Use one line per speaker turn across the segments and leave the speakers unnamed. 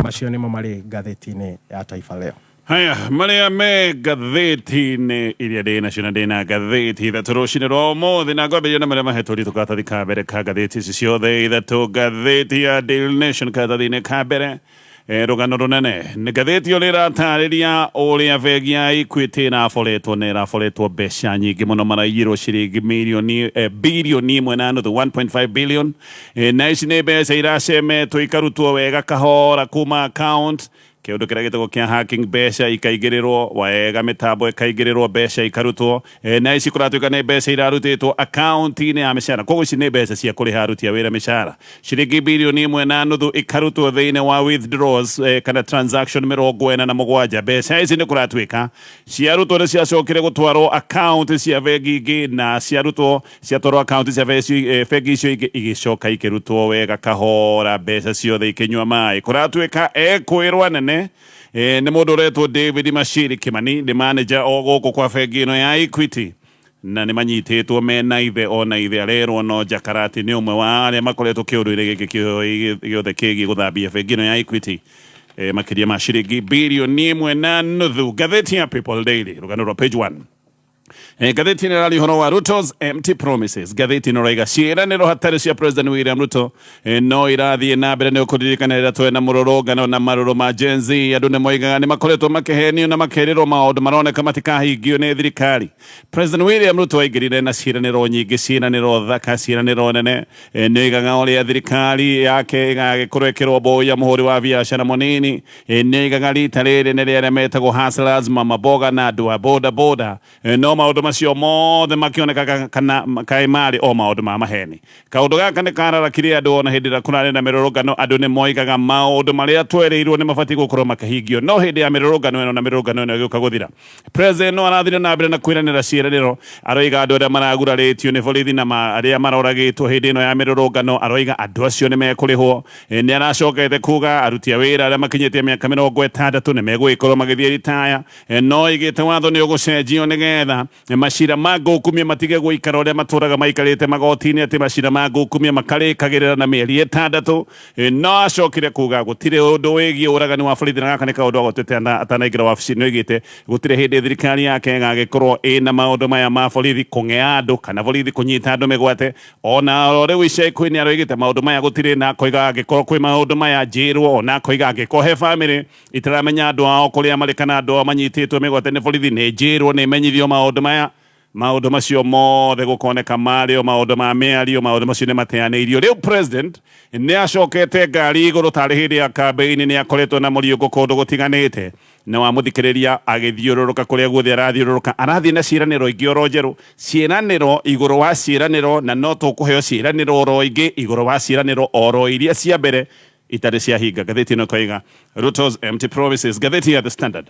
Macio nimo Mari Magathitiini ya taifa leo.
Haya, Mari Magathitiini iria ndina cio ndina ngathĩti ithatũ rũcinĩ rwa ũmũthĩ na ngwambĩrĩria na marĩa mahetwo tũkaratathi mbere ka ngathĩti ici ciothe ithatũ. Ngathĩti ya Daily Nation karatathi-inĩ ka mbere rũgano rũnene nĩ ngathĩti ĩyo ĩratarĩria ũrĩa bengi ya Equity ĩraboretwo mbeca nyingĩ mũno, maraiyirwo ciringi birioni 1.5 billion, na ici nĩ mbeca iracemetwo ikarutwo wega kahora kuma account kiundu kira gitagwo kia hacking, mbeca ikaigĩrĩrwo wega, mitambo ikaigĩrĩrwo mbeca ikarutwo, na ici kuratuĩka nĩ mbeca irarutĩtwo akaunti-inĩ ya mĩcara. Koguo ici nĩ mbeca cia kũrĩha aruti a wĩra mĩcara. Ciringi birioni 1.5 ikarutwo thĩinĩ wa withdrawals kana transaction 47. Mbeca ici nĩ kuratuĩka ciarutwo nĩ ciacokire gũtwarwo akaunti cia bengi ingĩ, na ciatwarwo akaunti cia bengi icio ingĩ igĩcoka ikĩrutwo wega kahora, mbeca ciothe ikĩnyua maĩ. Kuratuĩka ekwĩrwo nene nĩ mũndũ ũretwo David Mashiri Kimani, nĩ manager o gũkũ kwa bengi ĩno ya Equity, na nĩ manyitĩtwo mena ithe ona ithe. Arerwo no Jakarati nĩ ũmwe wa arĩa makoretwo kĩũndũ-inĩ gĩkĩ gĩothe kĩgiĩ gũthambia bengi ĩno ya Equity makĩria ma ciringi birioni 1.5. Ngathĩti ya People Daily rũgano rwa page 1. Ngathĩti ĩno ĩrarĩ ũhoro wa Ruto's empty promises. Ngathĩti ĩno ĩrauga ciĩranĩro hatarĩ cia President William Ruto no irathiĩ na mbere. Nĩ ũkũririkanĩra twĩ na mũrũrũngano na marũrũ ma Gen Z. Andũ nĩ moigaga nĩ makoretwo makĩhenio na makerĩrwo maũndũ maroneka matikahingio nĩ thirikari. President William Ruto aingĩrire na ciĩranĩro nyingĩ, ciĩranĩro thaka, ciĩranĩro nene. Nĩ oigaga ũrĩa thirikari yake ĩgagĩkorwo ĩkĩrwo boya mũhũri wa biacara mũnini. Nĩ oigaga rita rĩrĩ nĩ rĩarĩa metagwo hustlers, mama boga na andũ a boda boda. No maũndũ macio mothe makĩoneka kana kaĩ marĩ o maũndũ ma maheni. Kaũndũ gaka nĩ kararakire andũ ona hĩndĩ ĩrĩa kũrarĩ na mĩrũrũngano. Andũ nĩ moigaga maũndũ marĩa twereirwo nĩ mabatiĩ gũkorwo makĩhingio, no hĩndĩ ya mĩrũrũngano ĩno na mĩrũrũngano ĩno ĩgĩũka gũthira, President no arathire na mbere na kwĩranĩra ciĩranĩro. Aroiga andũ arĩa maragurarĩtio nĩ borithi na arĩa maroragĩtwo hĩndĩ ĩno ya mĩrũrũngano, aroiga andũ acio nĩ mekũrĩhwo. Nĩ aracokete kuga aruti a wĩra arĩa makinyĩtie mĩaka 60 nĩ megũgĩkorwo magĩthiĩ ritaya. No igĩte watho nĩ ũgũcenjio nĩgetha macira ma ngũkumia matige gũikara ũrĩa matũraga maikarĩte magoti-inĩ, atĩ macira ma ngũkumia makarĩkagĩrĩra na mĩeri 6. No acokire kuga gũtirĩ ũndũ wĩgiĩ ũragani wa borithi, na gaka nĩ kaũndũ agotete atanaingĩra wabici-inĩ. Oigĩte gũtirĩ hĩndĩ thirikari yake ĩgagĩkorwo ĩna maũndũ maya ma borithi kũng'ea andũ kana borithi kũnyita andũ mĩgwate. Ona rĩu ica ikuhĩ nĩ aroigĩte maũndũ maya gũtirĩ, na akoiga angĩkorwo kwĩ maũndũ maya njĩrwo, ona akoiga angĩkorwo he bamĩrĩ itaramenya andũ ao kũrĩa marĩ kana andũ ao manyitĩtwo mĩgwate nĩ borithi, nĩ njĩrwo nĩ imenyithio maũndũ maya. Maũndũ macio mothe gũkoneka marĩ o maũndũ ma mĩario, maũndũ macio nĩ mateanĩirio. Rĩu President nĩ acokete ngari igũrũ tarĩ hĩndĩ ya kambĩini, nĩ akoretwo na mũriũngũ kũndũ gũtiganĩte, na wamũthikĩrĩria agĩthiũrũrũka kũrĩa guothe arathiũrũrũka. Arathiĩ na ciĩranĩro ingĩ oro njerũ, ciĩranĩro igũrũ wa ciĩranĩro, na no tũkũheo ciĩranĩro oro ingĩ igũrũ wa ciĩranĩro oro iria cia mbere itarĩ ciahinga. Ngathĩti ĩno ĩkoiga Ruto's empty promises. Ngathĩti ya The Standard.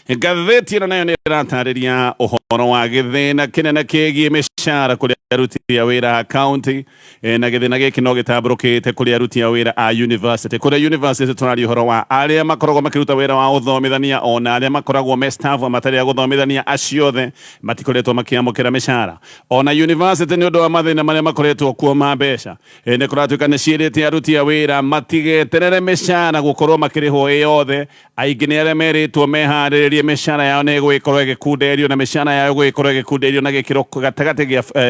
Ngathĩti ĩno nayo nĩ ĩratarĩria ũhoro wa gĩthĩna kĩnene kĩgiĩ mĩcara kũrĩ aruti a wĩra a kaunti, na gĩthĩna gĩkĩ no gĩtambũrũkĩte kũrĩ aruti a wĩra a university. Kũrĩa university tũraria ũhoro wa arĩa makoragwo makĩruta wĩra wa ũthomithania, ona arĩa makoragwo me staff matarĩ a gũthomithania, acio othe matikoretwo makĩamũkĩra mĩcara. Ona university nĩ ũndũ wa mathĩna marĩa makoretwo kuo ma mbeca, nĩ kũratuĩka nĩ ciĩrĩte aruti a wĩra matigeterere mĩcara gũkorwo makĩrĩhwo ĩyothe. Aingĩ nĩ arĩa merĩtwo meharĩrĩrie mĩcara yao nĩ ĩgũgĩkorwo ĩgĩkunderio, na mĩcara yao ĩgũgĩkorwo ĩgĩkunderio na gĩkĩro gatagatĩ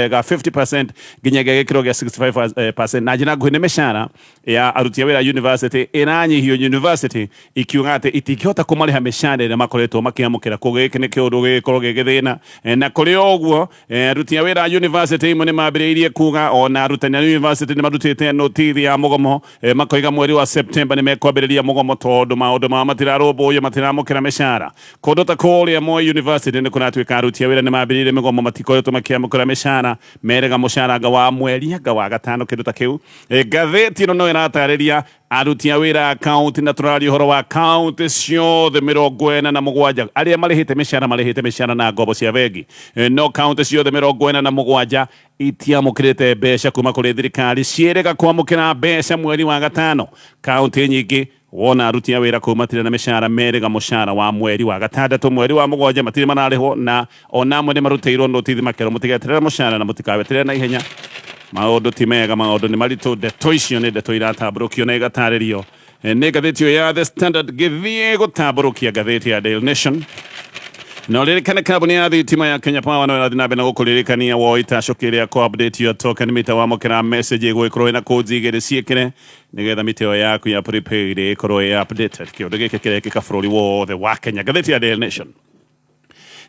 ga 50% nginyagia gĩkĩro gĩa 65%. Na njĩra nguhĩ nĩ mĩcara ya aruti a wĩra university ĩranyihio university, ikiuga atĩ itingĩhota kũmarĩha mĩcara ĩrĩa makoretwo makĩamũkĩra. Koguo gĩkĩ nĩ kĩũndũ gĩgĩkorwo gĩgĩthĩna. Na kũrĩ ũguo aruti a wĩra a university imwe nĩ mambĩrĩirie kuga, ona arutani a university nĩ marutĩte notithi ya mũgomo, makoiga mweri wa September nĩ mekwambĩrĩria mũgomo tondũ maũndũ mao matirarũmbũiyo, matiramũkĩra mĩcara. Kũndũ ta kũrĩa Moi University nĩ kũratuĩka aruti a wĩra nĩ mambĩrĩirie mĩgomo, matikoretwo makĩamũkĩra mĩcara, merega mũcara anga wa mweri anga wa gatano, kĩndũ ta kĩu. Ngathĩti ĩno no ĩratarĩria aruti a wĩra a kaunti, na tũraria ũhoro wa kaunti ciothe 47 arĩa marĩhĩte mĩcara na ngombo cia bengi. No kaunti ciothe 47 itiamũkĩrĩte mbeca kuma kũrĩ thirikari, ciĩrĩga kwamũkĩra mbeca mweri wa gatano. Kaunti nyingĩ wona aruti a wĩra kũu matirĩ na mĩcara, merĩga mũcara wa mweri wa gatandatũ, mweri wa mũgwanja matirĩ mararĩhwo, na ona amwe nĩ marutĩirwo notithi makerwo mũtigeterere mũcara na mũtikaweterere na ihenya. Maũndũ ti mega, maũndũ nĩ maritũ. Ndeto icio nĩ ndeto iratambũrũkio na igatarĩrio nä ngathä ya The Standard gä thiä gå tambå kia ngathä ya Daily Nation no rä kana kambuni ya thitima ya Kenya Power no rathi na mbere gå kå rä rä kania wo itacå ya ko update yo token mita wa må kä ra message ä gå ä korwo na kå njigä rä ciä kä nä getha mä tä yaku ya prepaid ä korwo ä updated kä å ndå gä kä kä rekeka bå rå ri wothe wa Kenya ngathä ya Daily Nation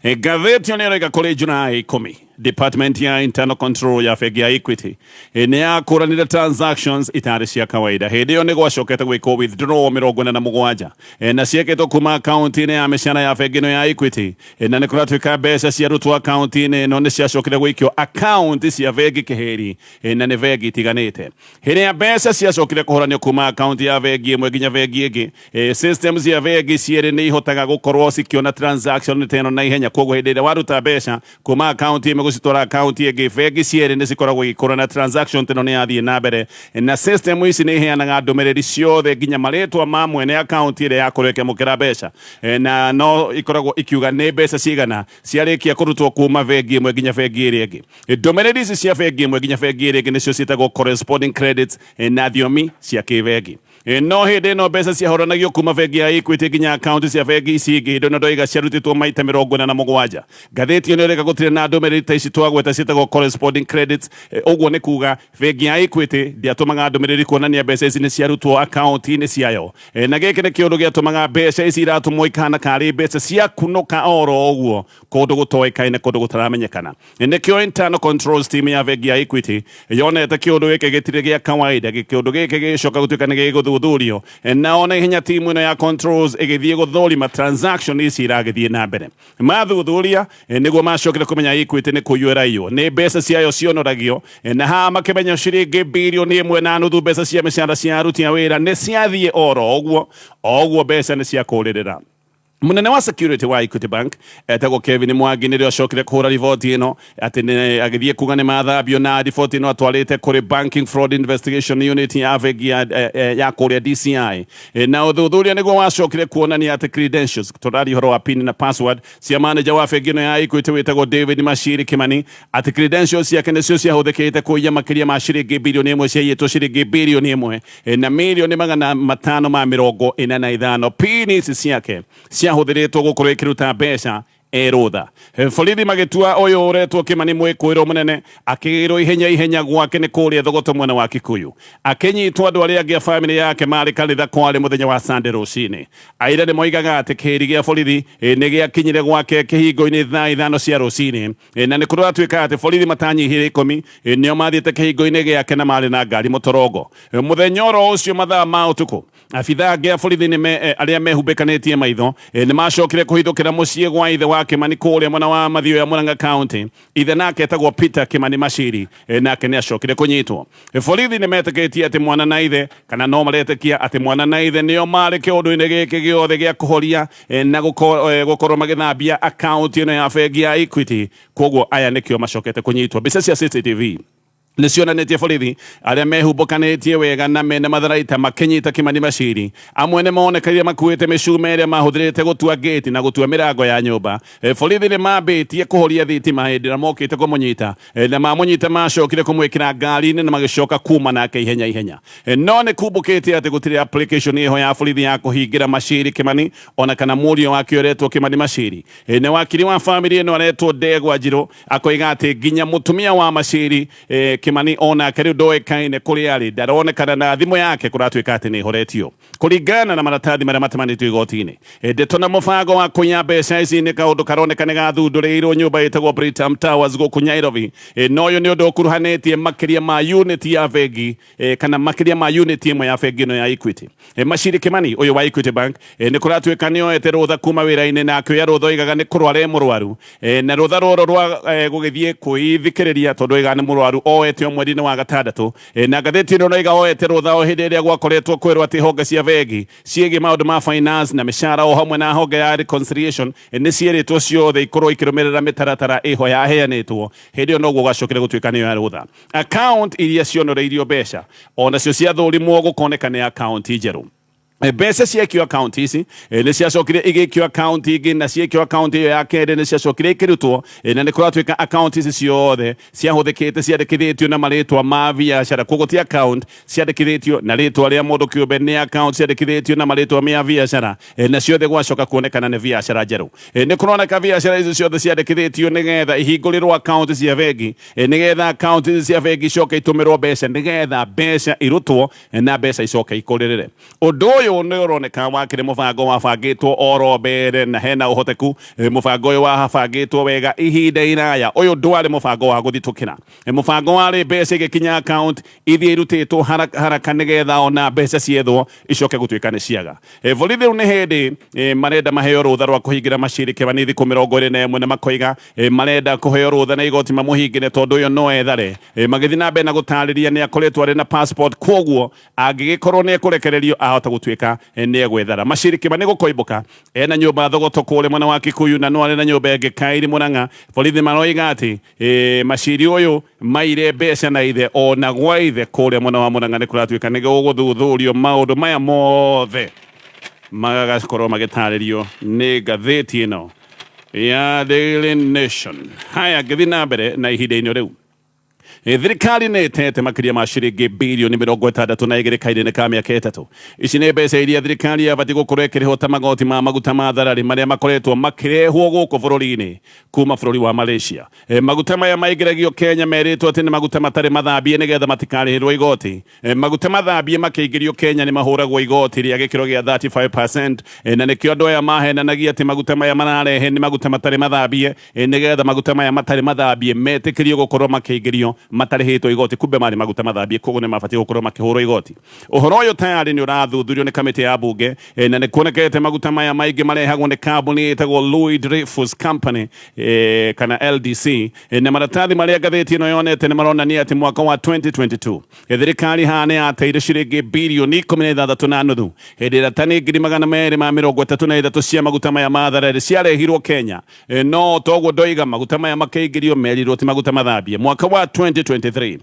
ngathä yo nä rega kå rä Julai 10 Department ya Internal Control ya bengi ya Equity nä yakåranire transactions itarä cia kawaida hä ndä ä yo nä gwacokete gwä kwo withdraw 47 na cieketwo kuma akaunti-inä ya mĩcara ya bengi ĩno ya Equity na nä kå ratuä ka mbeca ciarutwo akaunti-inä ĩno nä ciacokire gwä ikio akaunti cia bengi kä hä ri na nä bengi itiganä te hä rä a mbeca ciacokire kå horanio kuma akaunti ya bengi ĩmwe nginya bengi ĩngĩ system cia bengi cierä nä ihotaga gå korwo cikiona transaction nä teno na ihenya koguo hä ndä ä rä a waruta mbeca kuma akaunti ĩmwe gũcitwara akaunti ĩngĩ bengi cierĩ nĩ cikoragwo igĩkũrana transaction teno nĩ yathiĩ na mbere na system ici nĩ iheanaga ndũmĩrĩri ciothe nginya marĩtwa ma mwene akaunti ĩrĩa yakorwo ĩkĩamũkĩra mbeca na no ikoragwo ikiuga nĩ mbeca cigana ciarĩkia kũrutwo kuma bengi ĩmwe nginya bengi ĩrĩa ĩngĩ ndũmĩrĩri ici cia bengi ĩmwe nginya bengi ĩrĩa ĩngĩ nĩcio ciĩtagwo corresponding credits na thiomi cia kĩbengi no hĩndĩ ĩno mbeca ciahoranagio kuma bengi ya Equity nginya akaunti cia bengi ici ingĩ indo na ndoiga ciarutĩtwo maita 47 ngathĩti ĩno ĩrega gũtirĩ na ndũmĩrĩri ta ici twagweta ciĩtagwo corresponding credits ũguo nĩ kuga bengi ya Equity ndĩatũmaga ndũmĩrĩri kuonania mbeca ici nĩ ciarutwo akaunti-inĩ ciayo na gĩkĩ nĩ kĩũndũ gĩatũmaga mbeca ici iratũmwo ikahana karĩ mbeca cia kunũka oro ũguo kũndũ gũtoĩkaine kũndũ gũtaramenyekana nĩkĩo internal controls team ya bengi ya Equity yonete kĩũndũ gĩkĩ gĩtirĩ gĩa kawaida kĩũndũ gĩkĩ gĩcoka gũtuĩka nĩ gĩgũthuthurio na ona ihenya timu ĩno ya controls ĩgĩthiĩ gũthũrima transaction ici iragĩthiĩ na mbere mathuthuria nĩguo macokire kũmenya Equity nĩ kũiyũraiywo nĩ mbeca ciayo cionoragio na haha makĩmenya ciringi birioni 1.5 mbeca cia mĩcara cia aruti a wĩra nĩ ciathiĩ oro ũguo mbeca nĩ ciakũrĩrĩra munene wa security wa Equity Bank etagwo Kevin Mwangi nä rä acokire kå hå riboti ä no atä agä thiä kuga nä mathambio na riboti ä no atwarä te kå rä banking fraud investigation unit ya bengi ya kå rä a DCI na å thuthuria nä guo wacokire kuonania atä credentials tå rari horo wa pin na password cia manager wa bengi ä no ya Equity wä tagwo David Mashiri Kimani atä credentials ciake nä cio ciahå thä kä te kå iya makä ma ciringi birioni 1 ciaiyätwo ciringi birioni 1 na milioni 545 pin ici ciake hũthĩrĩtwo gũkorwo ĩkĩruta mbeca erũtha borithi magĩtua ũyũ ũretwo Kĩmani mwĩkũĩrwo mũnene akĩgĩrwo ihenya gwake nĩ kũrĩa thogoto mwena wa Kikuyu akĩnyitwo andũ arĩa angĩ a bamĩrĩ yake marĩ kanitha kwarĩ mũthenya wa Sunday rũcinĩ aira nĩ moigaga atĩ kĩhĩri gĩa borithi nĩ gĩakinyire gwake kĩhingo-inĩ thaa 5 cia rũcinĩ na nĩ kũratuĩka atĩ borithi matanyihire 10 nĩo mathiĩte kĩhingo-inĩ gĩake na marĩ na ngari mũtorongo mũthenya oro ũcio mathaa ma ũtukũ abitha angĩ a borithi arĩa mehumbĩkanĩtie maitho nĩ macokire kũhithũkĩra mũciĩ gwa ithe wa Kĩmani kũrĩa mwena wa mathio ya Murang'a County ithe nake etagwo Peter Kĩmani Mashiri nake nĩ acokire kũnyitwo borithi nĩ metĩkĩtie atĩ mwana na ithe kana no maretĩkia atĩ mwana na ithe nĩo marĩ kĩũndũ-inĩ gĩkĩ gĩothe gĩa kũhoria na gũkorwo magĩthambia akaunti ĩno ya bengi ya Equity koguo aya nĩkĩo macokete kũnyitwo mbica cia CCTV nĩ cionanĩtie borithi arĩa mehumbũkanĩtie wega na mena matharaita makĩnyita Kĩmani Mashiri amwe nĩ monekanire makuĩte mĩcuma ĩrĩa mahũthĩrĩte gũtua gate na gũtua mĩrango ya nyũmba borithi nĩ mambĩtie kũhoria thitima hĩndĩ ĩrĩa mokĩte kũmũnyita na mamũnyita macokire kũmwĩkĩra ngari-inĩ na magĩcoka kuma nake ihenya no nĩ kumbũkĩte atĩ gũtirĩ application ĩho ya borithi ya kũhingĩra Mashiri Kĩmani ona kana mũriũ wake ũretwo Kĩmani Mashiri nĩ wakiri wa bamĩrĩ ĩno aretwo Ndegwa Njirũ akoiga atĩ nginya mũtumia wa Mashiri Kĩmani ona kariu ndoĩkaine kũrĩa arĩ ndaronekana na thimũ yake kũratuĩka atĩ nĩ ĩhoretio kũringana na maratathi marĩa matamanĩtio igoti-inĩ ndeto na mũbango wa kũiya mbeca ici nĩ kaũndũ karoneka nĩ gathundũrĩirwo nyũmba ĩtagwo Britam Towers gũkũ Nairobi no ũyũ nĩ ũndũ ũkuruhanĩtie makĩria ma unit ya bengi kana makĩria ma unit ĩmwe ya bengi ĩno ya Equity Mashiri Kĩmani ũyũ wa Equity Bank nĩ kũratuĩka nĩ oete rũtha kuma wĩra-inĩ na akĩoya rũtha oigaga nĩ kũrwara mũrwaru na rũtha rũrũ rwa gũgĩthiĩ kwĩthikĩrĩria tondũ oigaga nĩ mũrwaru oete mweri-inĩ wa gatandatũ na ngathĩti ĩno noiga oete rũtha o hĩndĩ ĩrĩa gwakoretwo kwĩrwo atĩ honge cia bengi ciĩgiĩ maũndũ ma finance na mĩcara o hamwe na honge ya reconciliation nĩ ciĩrĩtwo ciothe ikorwo ikĩrũmĩrĩra mĩtaratara ĩho yaheanĩtwo hĩndĩ ĩyo noguo gwacokire gũtuĩka nĩyo ya rũtha account iria cionoreirio mbeca onacio ciathũrimwo gũkoneka nĩ account njerũ mbeca ciakio account ici nä ciacokire igäikio account ingä na ciäkio account ĩyo ya kerĩ nĩ ciacokire ikĩrutwo na nĩ kũratuĩka account ici ciothe ciahũthĩkĩte ciandĩkithĩtio na marĩtwa ma biacara koguo ti account ciandĩkithĩtio na rĩtwa rĩa mũndũ kĩũmbe nĩ account ciandĩkithĩtio na marĩtwa ma biacara na ciothe gwacoka kuonekana nĩ biacara njerũ nĩ kũroneka biacara ici ciothe ciandĩkithĩtio nĩgetha ihingũrĩrwo account cia bengi nĩgetha account ici cia bengi icoke itũmĩrwo mbeca nĩgetha mbeca irutwo na mbeca icoke ikũrĩrĩre ũndũ ũyũ nĩ ũroneka wakĩrĩ mũbango wabangĩtwo oro mbere na hena ũhoteku mũbango ũyũ wabangĩtwo wega ihinda iraya ũyũ ndwarĩ mũbango wa gũthitũkĩra mũbango warĩ mbeca igĩkinya account ithiĩ irutĩtwo haraka nĩgetha ona mbeca ciethwo icoke gũtuĩka nĩ ciaga borithi rĩu nĩ hĩndĩ marenda maheo rũtha rwa kũhingĩra macirĩkĩba nĩ thikũ 21 na makoiga marenda kũheo rũtha na igoti mamũhingĩre tondũ ũyũ no ethare magĩthiĩ na mbere na gũtarĩria nĩ akoretwo arĩ na passport koguo angĩgĩkorwo nĩ ekũrekererio ahota gũtuĩka nĩ egwethara macirĩkĩba nĩ gũkoimbũka ena nyũmba thogoto kũrĩ mwena wa Kikuyu na no arĩ na nyũmba ĩngĩ Kairi Mũrang'a borithi maroiga atĩ maciri ũyũ maire mbeca na ithe ona gwa ithe kũrĩa mwena wa Mũrang'a nĩ kũratuĩka nĩ gũgũthuthurio maũndũ maya mothe magakorwo magĩtarĩrio nĩ ngathĩti ĩno ya Daily Nation haya ngĩthiĩ na mbere na ihinda-inĩ rĩu thirikari nĩ ĩtete makĩria ma ciringi birioni 62 kahinda-inĩ ka mĩaka 3 ici nĩ mbeca iria thirikari yabatiĩ gũkorwo ĩkĩrĩhwo ta magoti ma maguta ma thararĩ marĩa makoretwo makĩrehwo gũkũ bũrũri-inĩ kuma bũrũri wa Malaysia maguta maya maingĩragio Kenya merĩtwo atĩ nĩ maguta matarĩ mathambie nĩgetha matikarĩhĩrwo igoti maguta mathambie makĩingĩrio Kenya nĩ mahũragwo igoti rĩa gĩkĩro gĩa 35% na nĩkĩo andũ aya mahenanagia atĩ maguta maya mararehe nĩ maguta matarĩ mathambie nĩgetha maguta maya matarĩ mathambie metĩkĩrio gũkorwo makĩingĩrio matarĩhĩtwo igoti kumbe marĩ maguta mathambie koguo nĩ mabatiĩ gũkorwo makĩhũrwo igoti ũhoro ũyũ tayari nĩ ũrathuthurio nĩ kamĩtĩ ya bunge na nĩ kuonekete maguta maya maingĩ marehagwo nĩ kambuni ĩtagwo Louis Dreyfus Company kana LDC na maratathi marĩa ngathĩti ĩno yonete nĩ maronania atĩ mwaka wa 2022 thirikari hana yateire ciringi birioni 16.5 hĩndĩ ĩrĩa tani 233 cia maguta maya ma thararĩ ciarehirwo Kenya no toguo ndoiga maguta maya makĩingĩrio merirwo ti maguta mathambie mwaka wa 2023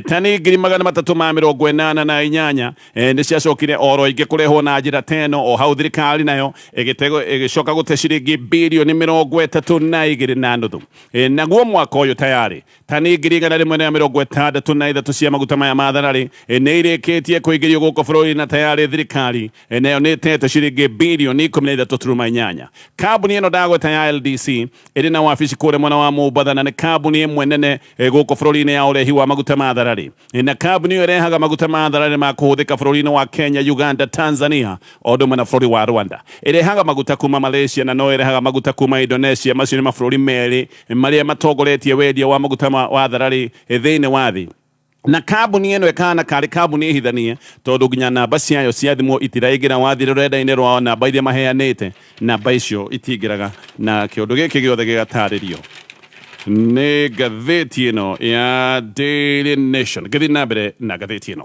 tani 388 nĩ ciacokire oro ingĩ kũrehwo na njĩra teno o hau thirikari nayo ĩgĩcoka gũte ciringi birioni 32.5 naguo mwaka ũyũ tayari tani 163 cia maguta maya ma thararĩ nĩ irĩkĩtie kũingĩrio gũkũ bũrũri na tayari thirikari nayo nĩ ĩtete ciringi birioni 13.8 kambuni ĩno ndagweta ya LDC ĩrĩ na wabici kũrĩa mwena wa Mombatha na nĩ kambuni ĩmwe nene gũkũ bũrũri-inĩ ya ũrehi wa maguta ma thararĩ na kambuni ĩyo ĩrehaga maguta ma thararĩ ma kũhũthĩka bũrũri-inĩ wa Kenya, Uganda, Tanzania o ũndũ ũmwe na bũrũri wa Rwanda ĩrehaga maguta kuma Malaysia na no ĩrehaga maguta kuma Indonesia macio nĩ mabũrũri merĩ marĩa matongoretie wendia wa maguta wa thararĩ thĩinĩ wa thĩ na kambuni ĩno ĩkana karĩ kambuni ihithanie tondũ nginya namba ciayo cia thimũ itiraingĩra wathire rũrenda-inĩ rwao namba iria maheanĩte namba icio itingĩraga na kĩũndũ gĩkĩ gĩothe gĩgatarĩrio nĩ ngathĩti ĩno ya Daily Nation gĩthiĩ na mbere na ngathĩti ĩno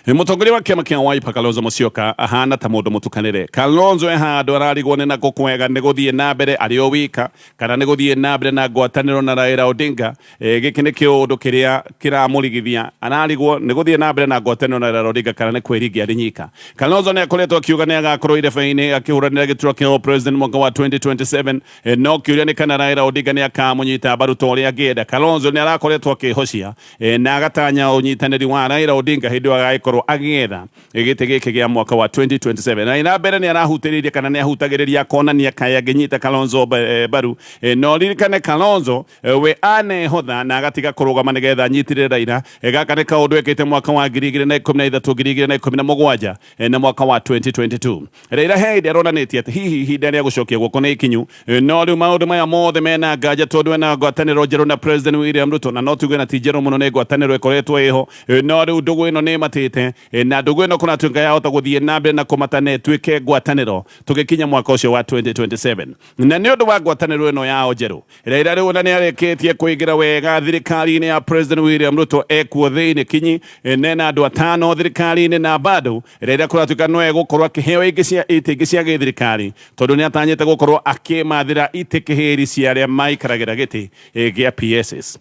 mũtongoria wa kĩama kĩa Wiper Kalonzo Musyoka ahana ta mũndũ mũtukanĩre Kalonzo handũ ararigwo nĩ na kwega nĩ gũthiĩ na mbere arĩ o wika kana nĩ gũthiĩ na mbere na ngwatanĩro na Raila Odinga gĩkĩ nĩ kĩũndũ kĩrĩa kĩramũrigithia ararigwo nĩ gũthiĩ na mbere na ngwatanĩro na Raila Odinga kana nĩ kwĩringia arĩ nyika Kalonzo nĩ akoretwo akiuga nĩ agakorwo irebe-inĩ akĩhũranĩra gĩturwa kĩa president mwaka wa 2027 no kĩũria nĩ kana Raila Odinga nĩ akamũnyita mbaru ta ũrĩa angĩenda Kalonzo nĩ arakoretwo akĩhocia na agatanya ũnyitanĩri wa Raila Odinga hĩndĩ ĩyo agĩkorwo agĩetha gĩtĩ gĩkĩ gĩa mwaka wa 2027 na ina mbere nĩ arahutĩrĩria kana nĩ ahutagĩrĩria konania kaya ngĩnyita Kalonzo mbaru no ririkane Kalonzo we anehotha na agatiga kũrũgama nĩgetha anyitĩrĩre Raila gaka nĩ kaũndũ ekĩte mwaka wa 2013 2017 na mwaka wa 2022 Raila hĩndĩ aronanĩtie atĩ hihi ihinda rĩa gũcokia guoko nĩ ikinyu no rĩu maũndũ maya mothe mena nganja tondũ ena ngwatanĩro njerũ na President William Ruto na no tuge na ti njerũ mũno nĩ ngwatanĩro ĩkoretwo ĩho no rĩu ndũgũ ĩno nĩ matĩte na ndũgũ ĩno kũratuĩka yahota gũthiĩ na mbere na kũmatana ĩtuĩke ngwatanĩro tũgĩkinya mwaka ũcio wa 2027 na nĩ ũndũ wa ngwatanĩro ĩno yao njerũ Raila rĩu ona nĩ arĩkĩtie kũingĩra wega thirikari-inĩ ya President William Ruto ekuo thĩinĩ kinyi nena andũ atano thirikari-inĩ na bado Raila kũratuĩka no egũkorwo akĩheo itĩ ingĩ cia gĩthirikari tondũ nĩ atanyĩte gũkorwo akĩmathĩra itĩ kĩhĩri cia arĩa maikaragĩra gĩtĩ gĩa PSS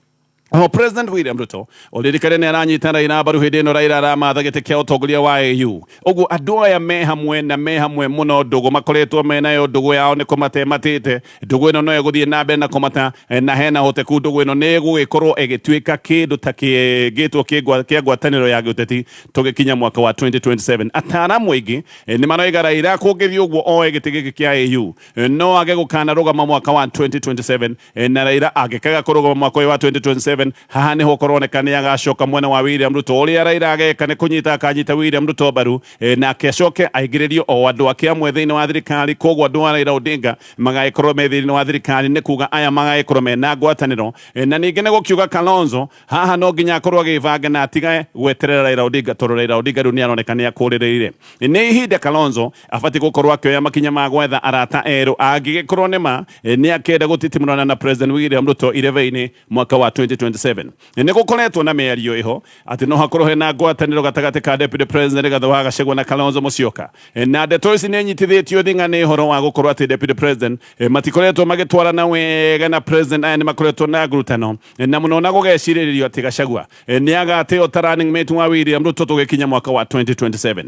President William Ruto olirikane nä aranyita Raila mbaru hä ndä ä no Raila aramatha gä tä kä a ũtongoria wa AU ũguo andũ aya me hamwe na me hamwe mũno ndũgũ makoretwo menayo ndũgũ yao nĩ kũmatematĩte ndũgũ ĩno no ĩgũthiĩ na mbere na kũmata na hena hoteku ndũgũ ĩno nĩ ĩgũgĩkorwo ĩgĩtuĩka kĩndũ ta kĩgĩtwo kĩa ngwatanĩro ya gĩũteti tũgĩkinya mwaka wa 2027 ataaramu aingĩ nĩ maroiga Raila kũngĩthiĩ ũguo oe gĩtĩ gĩkĩ kĩa AU no age gũkanarũgama mwaka wa 2027 na Raila angĩkaga kũrũgama mwaka ũyũ wa 2027 haha nä ho koroneka nä agacoka mwena wa William Ruto å rä a Raila ageka nä kå nyita akanyita William Ruto mbaru nake acoke aingä rä rio o andå ake amwe thä inä wa thirikari koguo andå a Raila Odinga magagäkorwo me thä inä wa thirikari nä kuga aya magagäkorwo mena ngwatanä ro na ningä nä gå kiuga Kalonzo haha no nginya akorwo agä banga na atige gweterera Raila Odinga tondå Raila Odinga rä u nä aroneka nä akå rä rä ire nä ihinda Kalonzo abatiĩ gå korwo akĩoya makinya ma gwetha arata erũ angĩgĩkorwo nĩ ma nĩ akenda gũtitimũrana na President William Ruto irebe-inĩ mwaka wa 2027 nä gå koretwo na mä ario ä ho atä no hakorwo hena ngwatanä ro gatagatä ka deputy president Gatho wa Gachagua na Kalonzo Musyoka na ndeto ici nä nyitithĩtio thing'a nä horo wa gå korwo atä deputy president matikoretwo magĩtwarana wega na president aya nĩ makoretwo na ngurutano na mũno na gũgecirĩrĩrio atä Gachagua nĩ agatĩo ta running mate wa William Ruto tũgĩkinya mwaka wa 2027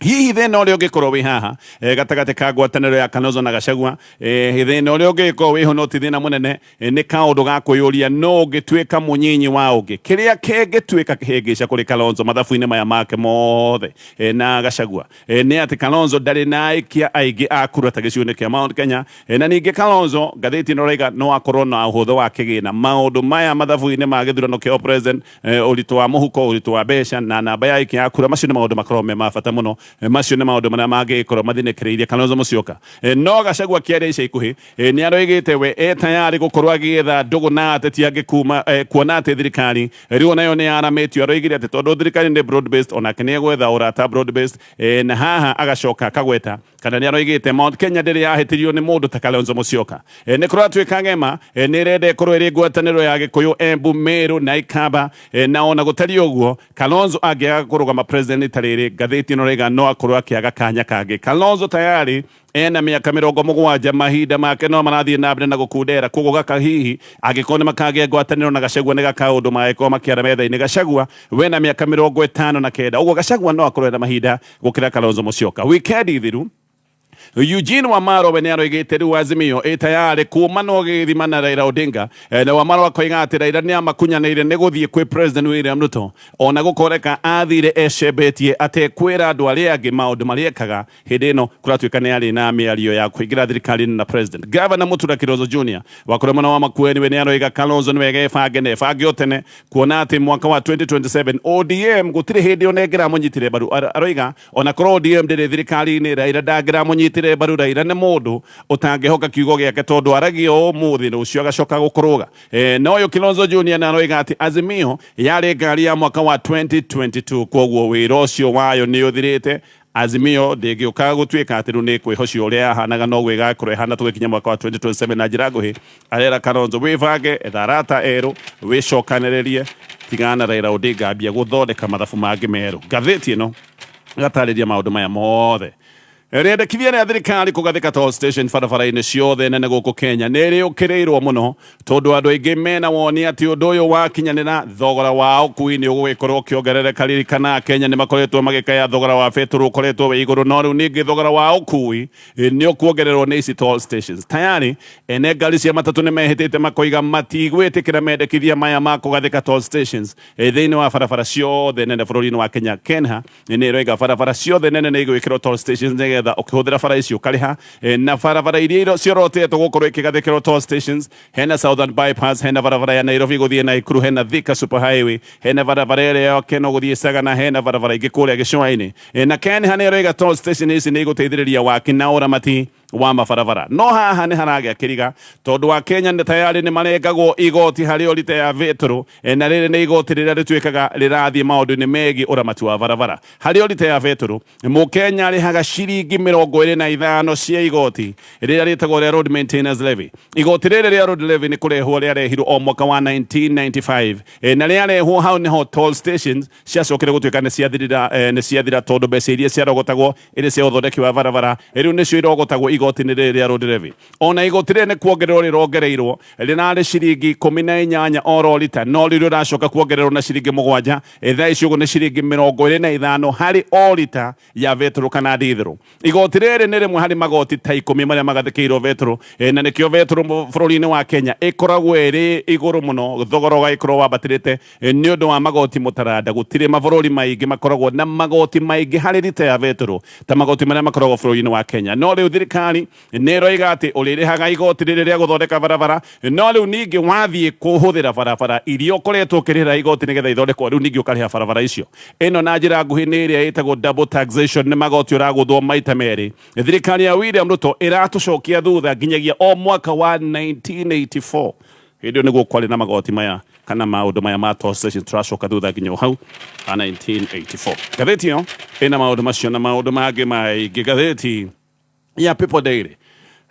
hihi thĩna ũrĩa ũngĩkorwo wĩ haha gatagatä ka ngwatanĩro ya Kalonzo na Gachagua thĩna ũrĩa ũngĩkorwo wĩ ho no ti thĩna mũnene nĩ kaũndũ ga kwĩyũria no ũngĩtuĩka mũnyinyi wa ũngĩ kĩrĩa kĩngĩtuĩka kĩhĩngĩca kũrĩ Kalonzo mathabu-inĩ maya make mothe na Gachagua nĩ atĩ Kalonzo ndarĩ na aikia aingĩ a kura ta gĩcigo-inĩ kĩa Mount Kenya na ningĩ Kalonzo ngathĩti ĩno rauga no akorwo na ũhũthũ wa kĩgĩna maũndũ maya mathabu-inĩ ma gĩthurano kĩa president ũritũ wa mũhuko ũritũ wa mbeca na namba ya aikia a kura macio nĩ maũndũ makorwo me ma bata mũno macio nĩ maũndũ marĩa mangĩkorwo mathinĩkĩrĩirie Kalonzo Musyoka no Gachagua kĩaria ica ikuhĩ nĩ aroigĩte we tayari gũkorwo agĩetha ndũgũ na ateti angĩ kuona atĩ thirikari rĩu nayo nĩ yaramĩtio aroigire atĩ tondũ thirikari nĩ broad based onake nĩ egwetha ũrata broad based na haha agacoka akagweta kana nĩ aroigĩte Mount Kenya ndĩrĩ yahĩtĩrio nĩ mũndũ ta Kalonzo Musyoka nĩ kũratuĩka ng'ema nĩ ĩrenda ĩkorwo ĩrĩ ngwatanĩro ya Gĩkũyũ Embu Meru na Ikamba na ona gũtariĩ ũguo Kalonzo angĩaga kũrũgama president ta rĩrĩ ngathĩti ĩno rauga no akorwo akĩaga kanya kangĩ Kalonzo tayari ena mĩaka 70 mahinda make no marathiĩ na mbere na gũkundera koguo gaka hihi angĩkorwo nĩ makagĩa ngwatanĩro na Gachagua nĩ gakaũndũ magĩkorwo makĩara metha-inĩ Gachagua wena mĩaka 59 ũguo Gachagua no akorwo ena mahinda gũkĩra Kalonzo Musyoka wikendi thiru Eugene Wamaro we nĩ aroigĩte rĩu Azimio tayari kuma no gĩthima na Raila Odinga na Wamaro akoiga atĩ Raila nĩ amakunyanĩire nĩ gũthiĩ kwĩ President William Ruto ona gũkoreka athire ecembetie atekwĩra andũ arĩa angĩ maũndũ marĩa ekaga hĩndĩ ĩno kũratuĩka nĩ arĩ na mĩario ya kũingĩra thirikari-inĩ na President Governor Mutula Kilonzo Jr wa kũrĩa mwena wa Makueni we nĩ aroiga Kalonzo nĩ wega ebange na ebange o tene kuona atĩ mwaka wa 2027 ODM gũtirĩ hĩndĩ ona ĩngĩramũnyitire mbaru aroiga ona korwo ODM ndĩrĩ thirikari-inĩ Raila ndangĩramũnyitire mbaru Raila nĩ mũndũ ũtangĩhoka kiugo gĩake tondũ aragia ũmũthĩ rũciũ agacoka gũkũrũga no ũyũ Kilonzo Jr nĩ aroiga atĩ Azimio yarĩ ngari ya mwaka wa 2022 koguo wĩra ũcio wayo nĩ ũthirĩte Azimio ndĩngĩũkaga gũtuĩka atĩ rĩu nĩ kwĩhocia ũrĩa yahanaga no gwĩgakorwo ĩhana tũgĩkinya mwaka wa 2027 na njĩra nguhĩ arera Kalonzo wĩbange etha arata erũ wĩcokanĩrĩrie tigana na Raila Odinga ambia gũthondeka mathabu mangĩ merũ ngathĩti ĩno gatarĩria maũndũ maya mothe rĩendekithia rĩa thirikari kũgathĩka toll station barabara-inĩ ciothe nene gũkũ Kenya nĩ rĩũkĩrĩirwo mũno tondũ andũ aingĩ mena woni atĩ ũndũ ũyũ wakinyanĩra thogora wa ũkui nĩ ũgũgĩkorwo ũkĩongerereka ririkana Kenya nĩ makoretwo magĩkaya thogora wa betũrũ ũkoretwo wĩ igũrũ no rĩu ningĩ thogora wa ũkui nĩ ũkuongererwo nĩ ici toll stations tayari ene ngari cia matatũ nĩ mehĩtĩte makoiga matigwĩtĩkĩra mendekithia maya ma kũgathĩka toll stations thĩinĩ wa barabara ciothe nene bũrũri-inĩ wa Kenya KENHA nĩ ĩroiga barabara ciothe nene nĩ igwĩkĩrwo toll stations nĩgetha ũkĩhũthĩra bara icio ũkarĩha na barabara iria ciorotetwo gũkorwo ikĩgathĩkĩrwo toll stations hena Southern Bypass hena barabara ya Nairobi gũthiĩ Naikuru hena Thika Superhighway hena barabara ĩrĩa ya Keno gũthiĩ Sagana hena barabara ingĩ kũrĩa gĩcũa-inĩ na KENHA nĩ ĩroiga toll station ici nĩ igũteithĩrĩria waki na ũramati wa mabarabara no haha nĩ haragĩa kĩriga tondũ wa Kenya nĩ tayari nĩ marengagwo igoti harĩ o rita ya betũrũ na rĩrĩ nĩ igoti rĩrĩa rĩtuĩkaga rĩrathiĩ maũndũ-inĩ megiĩ ũramati wa barabara harĩ o rita ya betũrũ mũkenya arĩhaga ciringi 25 cia igoti rĩrĩa rĩtagwo rĩa road maintenance levy igoti rĩrĩ rĩa road levy nĩ kũrehwo rĩarehirwo o mwaka wa 1995 na rĩarehwo hau nĩho toll stations ciacokire gũtuĩka nĩ ciathira tondũ mbeca iria ciarogotagwo irĩ cia ũthondeki wa barabara rĩu nĩcio irogotagwo igoti ni rĩrĩa road levy ona igoti rĩrĩ kuongererwo rĩrongereirwo rĩnarĩ ciringi 18 oro lita no rĩrĩ rĩracoka kuongererwo na ciringi 7 thaa icio nĩ ciringi 25 harĩ o lita ya vetro kana dithero igoti rĩrĩ nĩ rĩmwe harĩ magoti ta 10 marĩa magathĩkĩirwo vetro na nĩkĩo vetro bũrũri-inĩ wa Kenya ĩkoragwo ĩrĩ igũrũ mũno thogora ũgagĩkorwo wambatĩrĩte nĩ ũndũ wa magoti mũtaranda gũtirĩ mabũrũri maingĩ makoragwo na magoti maingĩ harĩ lita ya vetro ta magoti marĩa makoragwo bũrũri-inĩ wa Kenya no rĩu thirikari nĩ ĩroiga atĩ ũrĩrĩhaga igoti rĩrĩ rĩa gũthondeka barabara no rĩu ningĩ wathiĩ kũhũthĩra barabara iria ũkoretwo ũkĩrĩhĩra igoti nĩgetha ithondekwo rĩu ningĩ ũkarĩha barabara icio ĩno na njĩra nguhĩ nĩ ĩrĩa ĩtagwo double taxation nĩ magoti ũragũthwo maita merĩ thirikari ya William Ruto ĩratũcokia thutha nginyagia o mwaka wa 1984 hĩndĩ ĩyo nĩguo kwarĩ na magoti maya kana maũndũ maya ma toll station tũracoka thutha nginya hau 1984 ngathĩti ĩyo ĩna maũndũ macio na maũndũ mangĩ maingĩ ngathĩti ya People Daily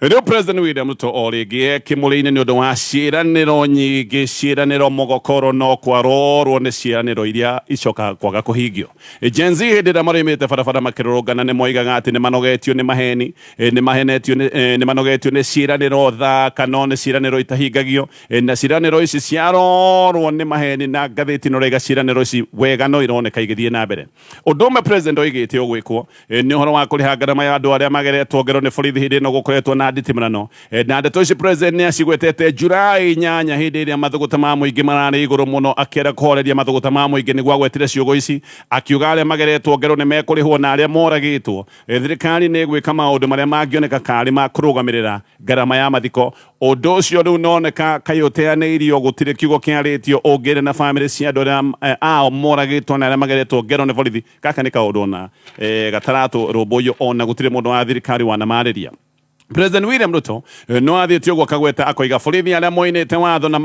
rĩu President William Ruto o rĩngĩ kĩmũrĩ-inĩ nĩ ũndũ wa ciĩranĩro nyingĩ ciĩranĩro mogokoro no kwarorwo nĩ ciĩranĩro iria icoka kwaga kũhingio Gen Z hĩndĩ ĩrĩa maroimĩte barabara makĩrũrũngana nĩ moigaga atĩ nĩ manogetio nĩ maheni nĩ manogetio nĩ ciĩranĩro thaka no nĩ ciĩranĩro itahingagio na ciĩranĩro ici ciarorwo nĩ maheni na ngathĩti no raiga ciĩranĩro ici wega no ironeka igĩthiĩ na mbere ũndũ ũmwe President oigĩte ũgwĩkwo nĩ ũhoro wa kũrĩha ngarama ya andũ arĩa mageretwo ngero nĩ borithi hĩndĩ ĩno gũkoretwo na nditimrano na ndeto ici President nĩ acigwetete Julai 8 hĩndĩ ĩrĩa mathũgũta ma mũingĩ mararĩ igũrũ mũno akĩenda kũhoreria mathũgũta ma mũingĩ nĩguo agwetire ciugo ici akiuga arĩa mageretwo ngero nĩ mekũrĩhwo na arĩa moragĩtwo thirikari nĩ ĩgwĩka maũndũ marĩa mangĩoneka karĩ ma kũrũgamĩrĩra ngarama ya mathiko ũndũ ũcio rĩu noneka kayũteanĩirio gũtirĩ kiugo kĩarĩtio ũngĩrĩ na bamĩrĩ cia andũ arĩa ao moragĩtwo na arĩa mageretwo ngero nĩ borithi gaka nĩ kaũndũ na gataratũ rũmbũiyo ona gũtirĩ mũndũ wa thirikari wanamarĩria President William Ruto no athiĩte ũguo kagweta akoiga borithi arĩa moinĩte watho na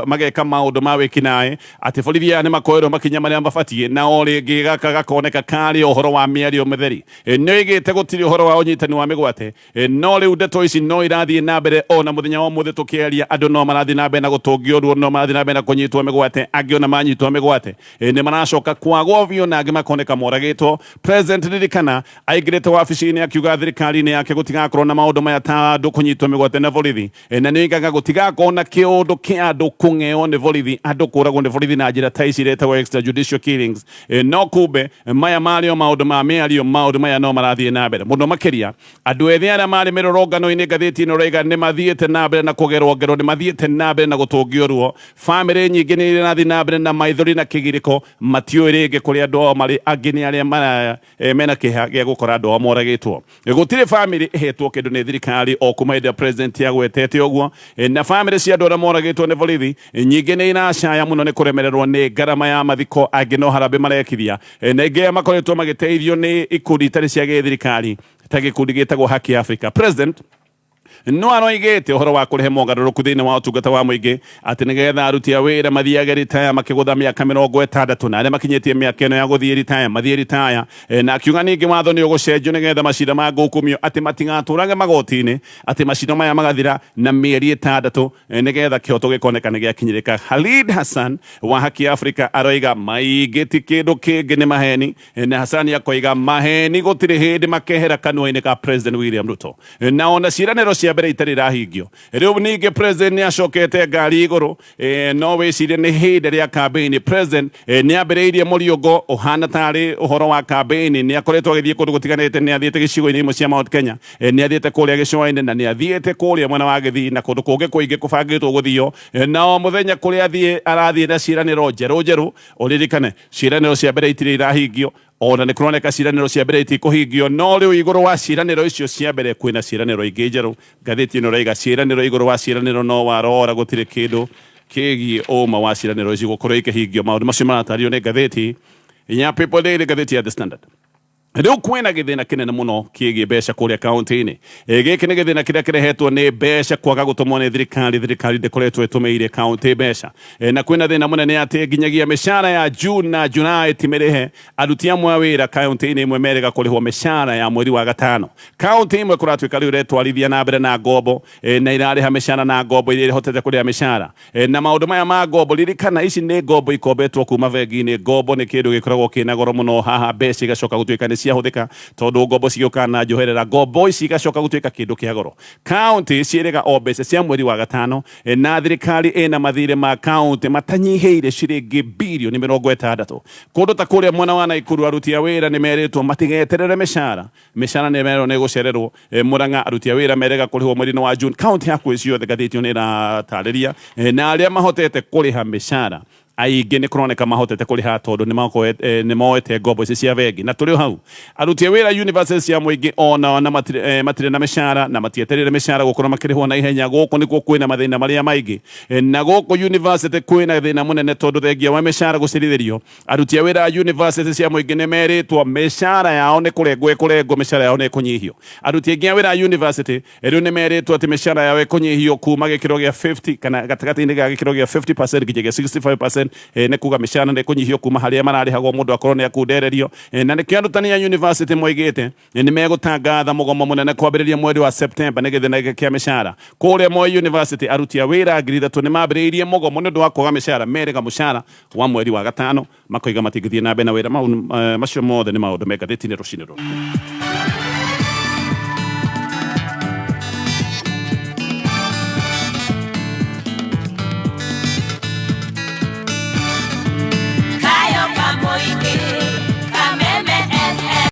mageka maũndũ ma wĩkinaĩ atĩ borithi aya nĩ makoerwo makinya marĩa mabatiĩ na o rĩngĩ gaka gakoneka karĩ ũhoro wa mĩario mĩtheri nĩ oigĩte gũtirĩ ũhoro wa ũnyitani wa mĩgwate no rĩu ndeto ici no irathiĩ na mbere ona mũthenya wa ũmũthĩ tũkĩaria andũ no marathiĩ na mbere na gũtũngio ruo no marathiĩ na mbere na kũnyitwo mĩgwate angĩ ona manyitwo mĩgwate nĩ maracoka kwagwo biũ na angĩ makoneka moragĩtwo President ririkana aingĩrĩte wabici-inĩ akiuga thirikari-inĩ yake gũtigakorwo na maũndũ maya ta andũ kũnyitwo mĩgwate na borithi na nĩ oigaga gũtigakorwo na kĩũndũ kĩa andũ kũng'eo nĩ borithi andũ kũragwo nĩ borithi na njĩra ta ici iretagwo extrajudicial killings no kumbe maya marĩo maũndũ ma mĩario maũndũ maya no marathiĩ na mbere mũno makĩria andũ ethĩ arĩa marĩ mĩrũrũngano-inĩ ngathĩti ĩno raiga nĩ mathiĩte na mbere na kũgerwo ngero nĩ mathiĩte na mbere na gũtũngio ruo bamĩrĩ nyingĩ nĩ irathiĩ na mbere na maithori na kĩgirĩko matiũĩ rĩngĩ kũrĩa andũ ao marĩ angĩ nĩ arĩa mena kĩeha gĩa gũkora andũ ao moragĩtwo gũtirĩ bamĩrĩ ĩhetwo kĩndũ nĩ thirikari o kuma hĩndĩ ya President agwetete ũguo na bamĩrĩ cia andũ arĩa moragĩtwo nĩ borithi nyingĩ nĩ iracaya mũno nĩ kũremererwo nĩ ngarama ya mathiko angĩ no harambĩ marekithia na ingĩ makoretwo magĩteithio nĩ ikundi itarĩ cia gĩthirikari ta gĩkundi gĩtagwo Haki Africa President no aroigĩte ũhoro wa kũrehe mogarũrũku thĩinĩ wa ũtungata wa mũingĩ atĩ nĩgetha aruti a wĩra mathiage ritaya makĩgũtha mĩaka 60 na arĩa makinyĩtie mĩaka ĩno ya gũthiĩ ritaya mathiĩ ritaya na akiuga ningĩ watho nĩ ũgũcenjio nĩgetha macira ma ngũkumio atĩ matigatũrage magoti-inĩ atĩ macira maya magathira na mĩeri 6 nĩgetha kĩhoto gĩkoneka nĩ gĩakinyĩrĩka Khalid Hassan wa Haki Africa aroiga maingĩ ti kĩndũ kĩngĩ nĩ maheni na Hassan akoiga maheni gũtirĩ hĩndĩ makehera kanua-inĩ ka President William Ruto na ona ciĩranĩro cia mbere itarĩ rahingio rĩu ningĩ President nĩ acokete ngari igũrũ no wĩcirie nĩ hĩndĩ rĩa campaign President nĩ ambĩrĩirie mũriũngo ũhana tarĩ ũhoro wa campaign nĩ akoretwo agĩthiĩ kũndũ gũtiganĩte nĩ athiĩte gĩcigo-inĩ imwe cia Mount Kenya nĩ athiĩte kũrĩa gĩcũa-inĩ na nĩ athiĩte kũrĩa mwena wa Gĩthii na kũndũ kũngĩ kũingĩ kũbangĩtwo gũthio na o mũthenya kũrĩa arathiĩ na ciĩranĩro njerũ ũririkane ciĩranĩro cia mbere itirĩ irahingio ona nĩ kũroneka ciĩranĩro cia mbere itikũhingio no rĩu igũrũ wa ciĩranĩro icio cia mbere kwĩna ciĩranĩro ingĩ njerũ ngathĩti ĩno raiga ciĩranĩro igũrũ wa ciĩranĩro no warora gũtirĩ kĩndũ kĩgiĩ ũma wa ciĩranĩro ici gũkorwo ikĩhingio maũndũ macio maratario nĩ ngathĩti ya People Daily ngathĩti ya The Standard rĩu kwĩna gĩthĩna kĩnene mũno kĩgiĩ mbeca kũrĩa kaunti-inĩ gĩkĩ nĩ gĩthĩna kĩrĩa kĩrehetwo nĩ mbeca kwaga gũtũmwo nĩ thirikari ndĩkoretwo ĩtũmĩire kaunti mbeca na kwĩna thĩna mũnene atĩ nginyagia mĩcara ya June na July timĩrĩhe aruti amwe a wĩra kaunti-inĩ imwe merĩga kũrĩhwo mĩcara ya mweri wa gatano kaunti imwe kũratuĩka rĩu iretwarithia na mbere na ngombo na irarĩha mĩcara na ngombo iria ihotete kũrĩha mĩcara na maũndũ maya ma ngombo ririkana ici nĩ ngombo ikombetwo kuma bengi-inĩ ngombo nĩ kĩndũ gĩkoragwo kĩna goro mũno haha mbeca igacoka gũtuĩka nĩ ciahuthika tondu ngombo cigioka na njoherera ngombo ici igacoka gutuika kindu kia goro county ciirega o mbeca cia mweri wa gatano na thirikari ina mathire ma county matanyihiire ciringi bilioni 60 kundu ta kuria mwana wa Naikuru aruti a wira ni meritwo matigeterere mishara ni merwo ni gucererwo Murang'a aruti a wira merega kurihwo mweri wa June county hakwi ciothe gathiti ni ratariria na aria mahotete kuriha mishara aingi ni kuroneka mahotete kuriha tondu ni moete ngombo ici cia bengi na turi hau aruti a wira university cia muingi ona matire na mishara na matieterere mishara gukorwo makirihwo na ihenya guku nikuo kwina mathina maria maingi na guku university kwina thina munene tondu thengia wa mishara gucirithirio aruti a wira university cia muingi ni meritwo mishara yao ni kurengwo mishara yao ni kunyihio aruti aingi a wira university riu ni meritwo ati mishara yao ikunyihio kuma gikiro gia 50 kana gatagati-ini ga gikiro gia 50% nginya 65% ne kuga mishara ne kunyihio kuma haria mararihagwo mundu akorwo ni akundererio na nikio arutani ya university moigite ni megutangatha mugomo munene kwambiriria mweri wa September nigithina kia mishara kuria Moi University aruti a wira ngiri 3 ni mambiriirie mugomo nundu wa kuga mishara merega mushara wa mweri wa gatano makoiga matigithie na mbere na wira macio mothe ni maundu me gatheti-ini rucini ruru.